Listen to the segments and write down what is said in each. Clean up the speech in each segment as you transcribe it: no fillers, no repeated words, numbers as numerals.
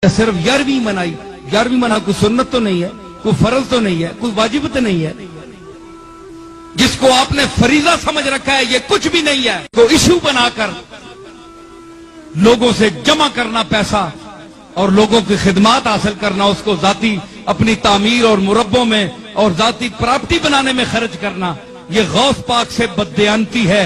صرف 11ویں منائی، 11ویں منا کوئی سنت تو نہیں ہے، کوئی فرض تو نہیں ہے، کوئی واجب تو نہیں ہے، جس کو آپ نے فریضہ سمجھ رکھا ہے یہ کچھ بھی نہیں ہے، تو ایشو بنا کر لوگوں سے جمع کرنا پیسہ اور لوگوں کی خدمات حاصل کرنا، اس کو ذاتی اپنی تعمیر اور مربوں میں اور ذاتی پراپرٹی بنانے میں خرچ کرنا، یہ غوث پاک سے بددیانتی ہے۔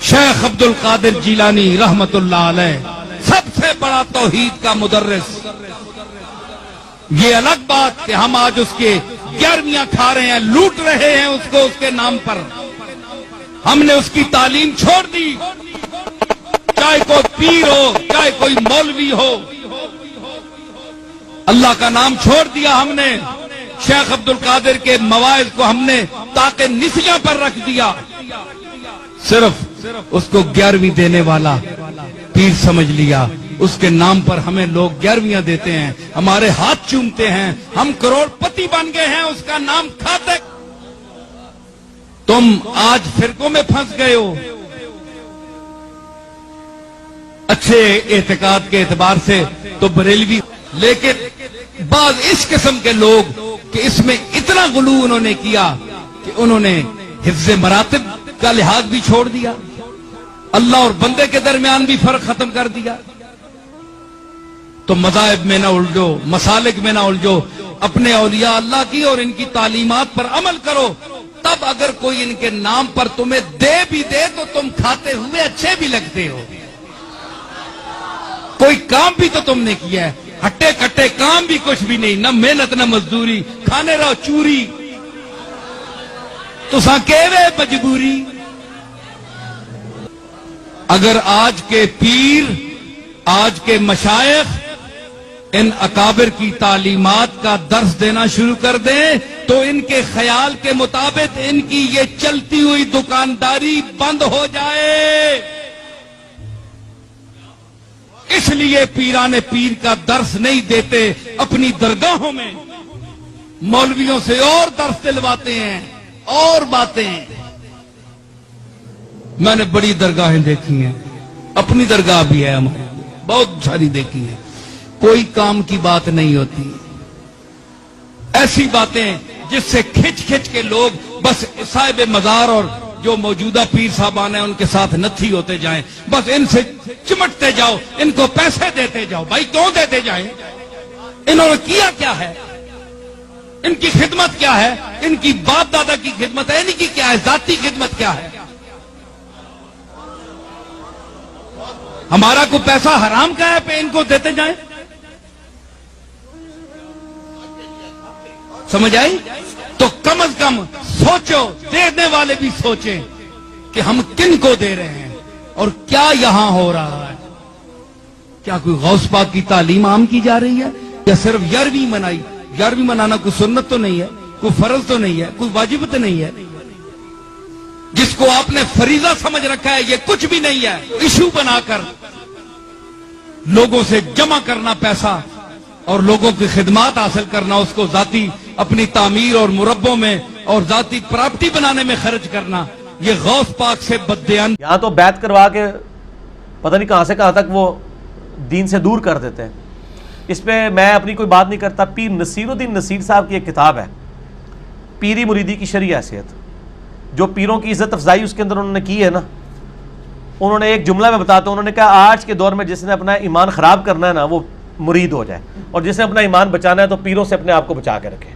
شیخ عبد القادر جیلانی رحمت اللہ علیہ سب سے بڑا توحید کا مدرس، یہ الگ بات کہ ہم آج اس کے 11ویں کھا رہے ہیں، لوٹ رہے ہیں اس کو اس کے نام پر، ہم نے اس کی تعلیم چھوڑ دی، چاہے کوئی پیر ہو چاہے کوئی مولوی ہو، اللہ کا نام چھوڑ دیا ہم نے، شیخ عبد القادر کے مواعظ کو ہم نے تاکہ نسیاں پر رکھ دیا، صرف اس کو 11ویں دینے والا پیر سمجھ لیا، اس کے نام پر ہمیں لوگ 11ویں دیتے ہیں، ہمارے ہاتھ چومتے ہیں، ہم کروڑ پتی بن گئے ہیں اس کا نام کھاتے۔ تم آج فرقوں میں پھنس گئے ہو، اچھے اعتقاد کے اعتبار سے تو بریلوی، لیکن بعض اس قسم کے لوگ کہ اس میں اتنا غلو انہوں نے کیا کہ انہوں نے حفظ مراتب کا لحاظ بھی چھوڑ دیا، اللہ اور بندے کے درمیان بھی فرق ختم کر دیا۔ تو مذاہب میں نہ الجھو، مسالک میں نہ الجھو، اپنے اولیاء اللہ کی اور ان کی تعلیمات پر عمل کرو، تب اگر کوئی ان کے نام پر تمہیں دے بھی دے تو تم کھاتے ہوئے اچھے بھی لگتے ہو، کوئی کام بھی تو تم نے کیا ہے، ہٹے کٹے کام بھی کچھ بھی نہیں، نہ محنت نہ مزدوری، کھانے رہو چوری، تو کہوے مجبوری۔ اگر آج کے پیر، آج کے مشائخ ان اکابر کی تعلیمات کا درس دینا شروع کر دیں تو ان کے خیال کے مطابق ان کی یہ چلتی ہوئی دکانداری بند ہو جائے، اس لیے پیران پیر کا درس نہیں دیتے، اپنی درگاہوں میں مولویوں سے اور درس دلواتے ہیں اور باتیں۔ میں نے بڑی درگاہیں دیکھی ہیں، اپنی درگاہ بھی ہے ہماری، بہت ساری دیکھی ہیں، کوئی کام کی بات نہیں ہوتی، ایسی باتیں جس سے کھچ کھچ کے لوگ بس صاحب مزار اور جو موجودہ پیر صاحبان ہیں ان کے ساتھ نتھی ہوتے جائیں، بس ان سے چمٹتے جاؤ، ان کو پیسے دیتے جاؤ۔ بھائی کیوں دیتے جائیں؟ انہوں نے کیا کیا ہے؟ ان کی خدمت کیا ہے؟ ان کی باپ دادا کی خدمت ہے، ان کی کیا ہے؟ ذاتی خدمت کیا ہے؟ ہمارا کوئی پیسہ حرام کا ہے پہ ان کو دیتے جائیں؟ سمجھ آئی؟ تو کم از کم سوچو، دینے والے بھی سوچیں کہ ہم کن کو دے رہے ہیں اور کیا یہاں ہو رہا ہے۔ کیا کوئی غوث پاک کی تعلیم عام کی جا رہی ہے یا صرف 11ویں منائی؟ 11ویں منانا کوئی سنت تو نہیں ہے، کوئی فرض تو نہیں ہے، کوئی واجب تو نہیں ہے، جس کو آپ نے فریضہ سمجھ رکھا ہے یہ کچھ بھی نہیں ہے، ایشو بنا کر لوگوں سے جمع کرنا پیسہ اور لوگوں کی خدمات حاصل کرنا، اس کو ذاتی اپنی تعمیر اور مربوں میں اور ذاتی پراپرٹی بنانے میں خرچ کرنا، یہ غوث پاک سے بددیان۔ یہاں تو بیعت کروا کے پتہ نہیں کہاں سے کہاں تک وہ دین سے دور کر دیتے ہیں۔ اس پہ میں اپنی کوئی بات نہیں کرتا، پیر نصیر الدین نصیر صاحب کی ایک کتاب ہے، پیری مریدی کی شرعی حیثیت، جو پیروں کی عزت افزائی اس کے اندر انہوں نے کی ہے نا، انہوں نے ایک جملہ میں بتاتا ہوں، انہوں نے کہا آج کے دور میں جس نے اپنا ایمان خراب کرنا ہے نا وہ مرید ہو جائے، اور جس نے اپنا ایمان بچانا ہے تو پیروں سے اپنے آپ کو بچا کے رکھے،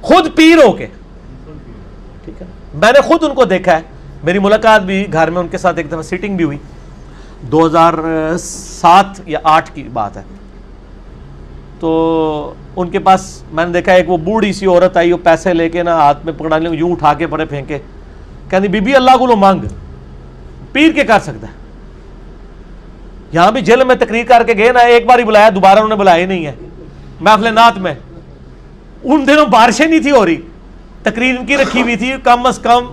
خود پیر ہو کے، ٹھیک ہے۔ میں نے خود ان کو دیکھا ہے، میری ملاقات بھی گھر میں ان کے ساتھ ایک دفعہ سیٹنگ بھی ہوئی، 2007 یا 8 کی بات ہے، تو ان کے پاس میں نے دیکھا ایک وہ بوڑھی سی عورت آئی، وہ پیسے لے کے نا ہاتھ میں پکڑا لیں، یوں اٹھا کے پڑے پھینکے، کہنی بی بی اللہ کو لو مانگ، پیر کے کر سکتا ہے۔ یہاں بھی جیل میں تقریر کر کے گئے نا، ایک بار ہی بلایا، دوبارہ انہوں نے بلایا ہی نہیں ہے، محفل نعت میں، ان دنوں بارشیں نہیں تھی ہو رہی، تقریر ان کی رکھی ہوئی تھی، کم از کم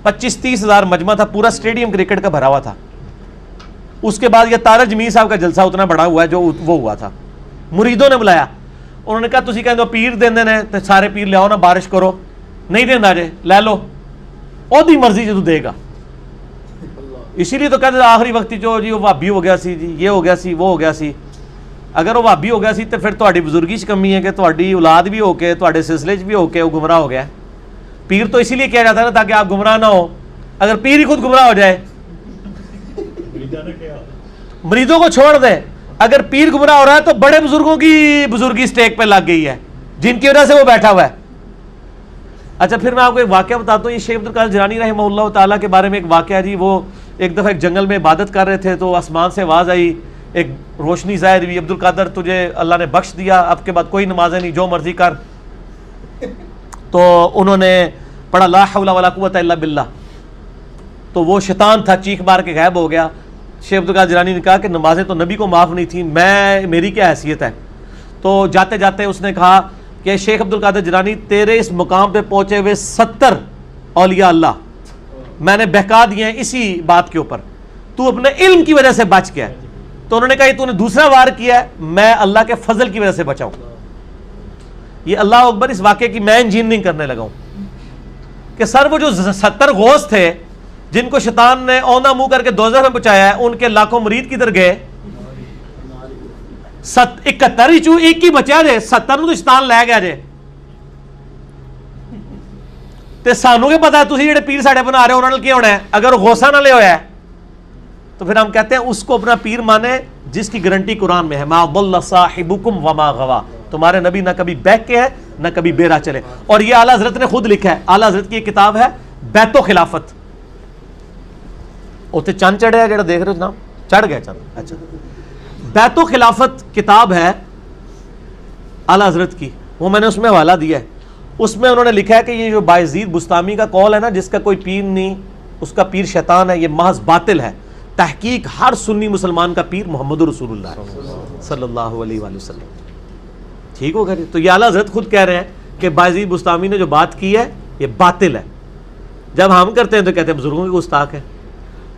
25-30 ہزار مجمع تھا، پورا سٹیڈیم کرکٹ کا بھرا ہوا تھا۔ اس کے بعد یہ تارا جمیل صاحب کا جلسہ اتنا بڑا ہوا ہے جو وہ ہوا تھا، مریدوں نے بلایا، انہوں نے کہا تسی کہندے ہو پیر دیندے نے تے سارے پیر لے آؤ نا، بارش کرو، نہیں دینا جے لے لو، اودی مرضی جو دے گا۔ اسی لیے تو کہتے آخری وقت جو جی وہ بھابی ہو گیا سی، جی یہ ہو گیا سی، وہ ہو گیا سی، اگر وہ بھابی ہو گیا سی تو پھر تہاڈی بزرگی چ کمی ہے کہ تہاڈی اولاد بھی ہو کے تہاڈے سلسلے چ بھی ہو کے وہ گمراہ ہو گیا ہے. پیر تو اسی لیے کیا جاتا ہے نا تاکہ آپ گمراہ نہ ہو. اگر پیر ہی خود گمراہ ہو جائے, مریدوں کو چھوڑ دیں, اگر پیر گمراہ ہو رہا ہے تو بڑے بزرگوں کی بزرگی سٹیک پہ لگ گئی ہے جن کی وجہ سے وہ بیٹھا ہوا ہے. اچھا پھر میں آپ کو ایک واقعہ بتاتا ہوں. یہ شیخ عبد القادر جیلانی رحمہ اللہ تعالیٰ کے بارے میں ایک واقعہ جی. وہ ایک دفعہ ایک جنگل میں عبادت کر رہے تھے تو آسمان سے آواز آئی, ایک روشنی ظاہر ہوئی, عبد القادر تجھے اللہ نے بخش دیا, اب کے بعد کوئی نمازیں نہیں, جو مرضی کر. تو انہوں نے پڑھا لا حول ولا قوت الا باللہ, تو وہ شیطان تھا چیخ مار کے غائب ہو گیا. شیخ عبد القادر جیلانی نے کہا کہ نمازیں تو نبی کو معاف نہیں تھیں, میری کیا حیثیت ہے. تو جاتے جاتے اس نے کہا کہ شیخ عبد القادر جیلانی تیرے اس مقام پہ پہنچے ہوئے 70 اولیاء اللہ میں نے بہکا دیے ہیں اسی بات کے اوپر, تو اپنے علم کی وجہ سے بچ گیا. تو انہوں نے کہا یہ تو نے دوسرا وار کیا ہے, میں اللہ کے فضل کی وجہ سے بچاؤں. یہ اللہ اکبر اس واقعے کی میں انجینئرنگ کرنے لگا ہوں کہ سر وہ جو 70 غوث تھے جن کو شیطان نے اوندھا منہ کر کے دوزخ میں پہنچایا ہے, ان کے لاکھوں مرید کدھر گئے؟ 71 ایک ہی بچا جے, 70 تو شیطان لے گیا جے. تے سانو کے پتا ہے تسی جڑے پیر ساڈے بنا رہے ہو انہاں نال کی ہونا ہے. اگر غوثہ نہ لے ہویا ہے تو پھر ہم کہتے ہیں اس کو اپنا پیر مانے جس کی گارنٹی قرآن میں ہے, ما ضل صاحبکم وما غوا, تمہارے نبی نہ کبھی بہک کے ہے نہ کبھی بیرا چلے. اور یہ اعلیٰ حضرت نے خود لکھا ہے, اعلیٰ حضرت کی ایک کتاب ہے بیت و خلافت. اوتے چند چڑھیا جڑا دیکھ رہے ہو جناب, چڑھ گیا چند. اچھا بیت و خلافت کتاب ہے اعلیٰ حضرت کی, وہ میں نے اس میں حوالہ دیا ہے. اس میں انہوں نے لکھا ہے کہ یہ جو بایزید بستامی کا قول ہے نا, جس کا کوئی پیر نہیں, اس کا پیر شیطان ہے, یہ محض باطل ہے. تحقیق ہر سنی مسلمان کا پیر محمد رسول اللہ صلی اللہ علیہ وآلہ وسلم. ٹھیک ہوگا جی. تو یہ اعلیٰ حضرت خود کہہ رہے ہیں کہ بایزید بستامی نے جو بات کی ہے یہ باطل ہے. جب ہم کرتے ہیں تو کہتے ہیں بزرگوں کی گستاخ ہے.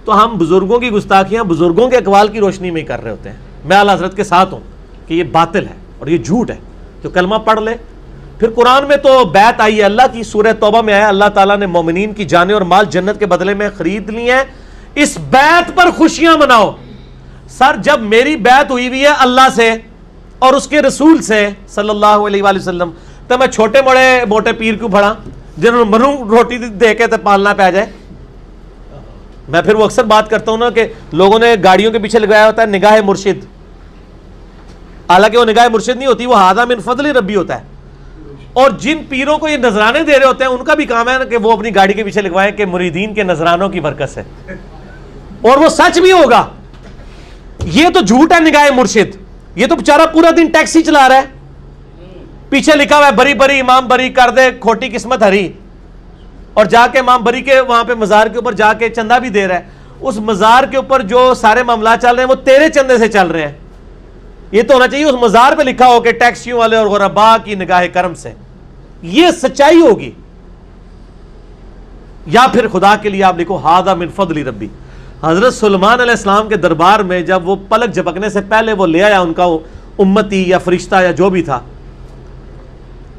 تو ہم بزرگوں کی گستاخیاں بزرگوں کے اقوال کی روشنی میں ہی کر رہے ہوتے ہیں. میں اعلیٰ حضرت کے ساتھ ہوں کہ یہ باطل ہے اور یہ جھوٹ ہے. جو کلمہ پڑھ لے, پھر قرآن میں تو بیعت آئی ہے اللہ کی, سورہ توبہ میں آیا اللہ تعالیٰ نے مومنین کی جانیں اور مال جنت کے بدلے میں خرید لی ہیں, اس بیعت پر خوشیاں مناؤ. سر جب میری بیعت ہوئی ہوئی ہے اللہ سے اور اس کے رسول سے صلی اللہ علیہ وآلہ وسلم, تو میں چھوٹے موٹے پیر کیوں پڑھا جنہوں نے منو روٹی دے کے تو پالنا پہ جائے. میں پھر وہ اکثر بات کرتا ہوں نا کہ لوگوں نے گاڑیوں کے پیچھے لگایا ہوتا ہے نگاہ مرشد, حالانکہ وہ نگاہ مرشد نہیں ہوتی, وہ ہادہ من فضل ربی ہوتا ہے. اور جن پیروں کو یہ نذرانے دے رہے ہوتے ہیں ان کا بھی کام ہے کہ وہ اپنی گاڑی کے پیچھے لگوائیں کہ مریدین کے نذرانوں کی برکت سے, اور وہ سچ بھی ہوگا. یہ تو جھوٹ ہے نگاہ مرشد. یہ تو بیچارہ پورا دن ٹیکسی چلا رہا ہے, پیچھے لکھا ہوا ہے بری بری امام بری کر دے کھوٹی قسمت ہری, اور جا کے امام بری کے وہاں پہ مزار کے اوپر جا کے چندہ بھی دے رہا ہے. اس مزار کے اوپر جو سارے معاملات چل رہے ہیں وہ تیرے چندے سے چل رہے ہیں. یہ تو ہونا چاہیے اس مزار پہ لکھا ہو کہ ٹیکسیوں والے اور غربا کی نگاہ کرم سے. یہ سچائی ہوگی. یا پھر خدا کے لیے آپ لکھو ہادہ من فضل ربی. حضرت سلیمان علیہ السلام کے دربار میں جب وہ پلک جھپکنے سے پہلے وہ لے آیا ان کا وہ امتی یا فرشتہ یا جو بھی تھا,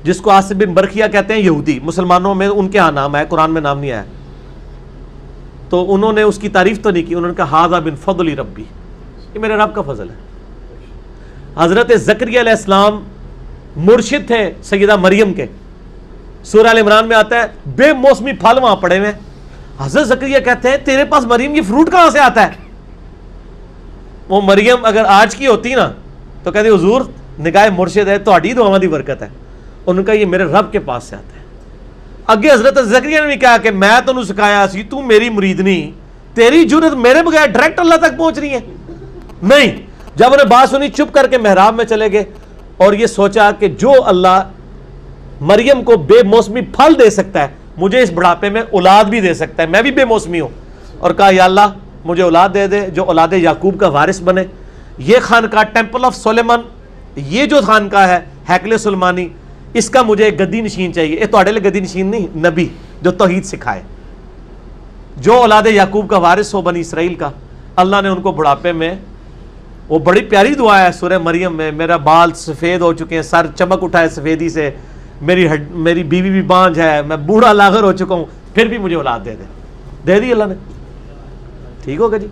جس کو آصف بن برخیہ کہتے ہیں یہودی, مسلمانوں میں ان کے ہاں نام ہے, قرآن میں نام نہیں آیا. تو انہوں نے اس کی تعریف تو نہیں کی, انہوں نے کہا ہادہ من فضل ربی, یہ میرے رب کا فضل ہے. حضرت زکریا علیہ السلام مرشد تھے سیدہ مریم کے. سورہ ال عمران میں آتا ہے بے موسمی پھل وہاں پڑے ہوئے. حضرت زکریا کہتے ہیں تیرے پاس مریم یہ فروٹ کہاں سے آتا ہے؟ وہ مریم اگر آج کی ہوتی نا تو کہتی حضور نگاہ مرشد ہے, تہاڈی دعاواں دی برکت ہے. انہوں نے کہا یہ میرے رب کے پاس سے آتا ہے. اگے حضرت زکریا نے بھی کہا کہ میں تینوں سکھایا سی, تو میری مرید نہیں, تیری جرت میرے بغیر ڈائریکٹ اللہ تک پہنچ رہی ہے. نہیں, جب انہیں بات سنی چپ کر کے محراب میں چلے گئے اور یہ سوچا کہ جو اللہ مریم کو بے موسمی پھل دے سکتا ہے مجھے اس بڑھاپے میں اولاد بھی دے سکتا ہے, میں بھی بے موسمی ہوں. اور کہا یا اللہ مجھے اولاد دے دے جو اولاد یعقوب کا وارث بنے. یہ خانقاہ ٹیمپل آف سلیمان, یہ جو خانقاہ ہے ہیکل سلیمانی, اس کا مجھے ایک گدی نشین چاہیے. یہ تہاڈے لیے گدی نشین نہیں, نبی جو توحید سکھائے, جو اولاد یعقوب کا وارث ہو بنی اسرائیل کا. اللہ نے ان کو بڑھاپے میں, وہ بڑی پیاری دعا ہے سورہ مریم میں, میرا بال سفید ہو چکے ہیں, سر چمک اٹھا ہے سفیدی سے, میری بیوی بھی بانجھ ہے, میں بوڑھا لاغر ہو چکا ہوں, پھر بھی مجھے اولاد دے دی اللہ نے. ٹھیک ہوگا جی.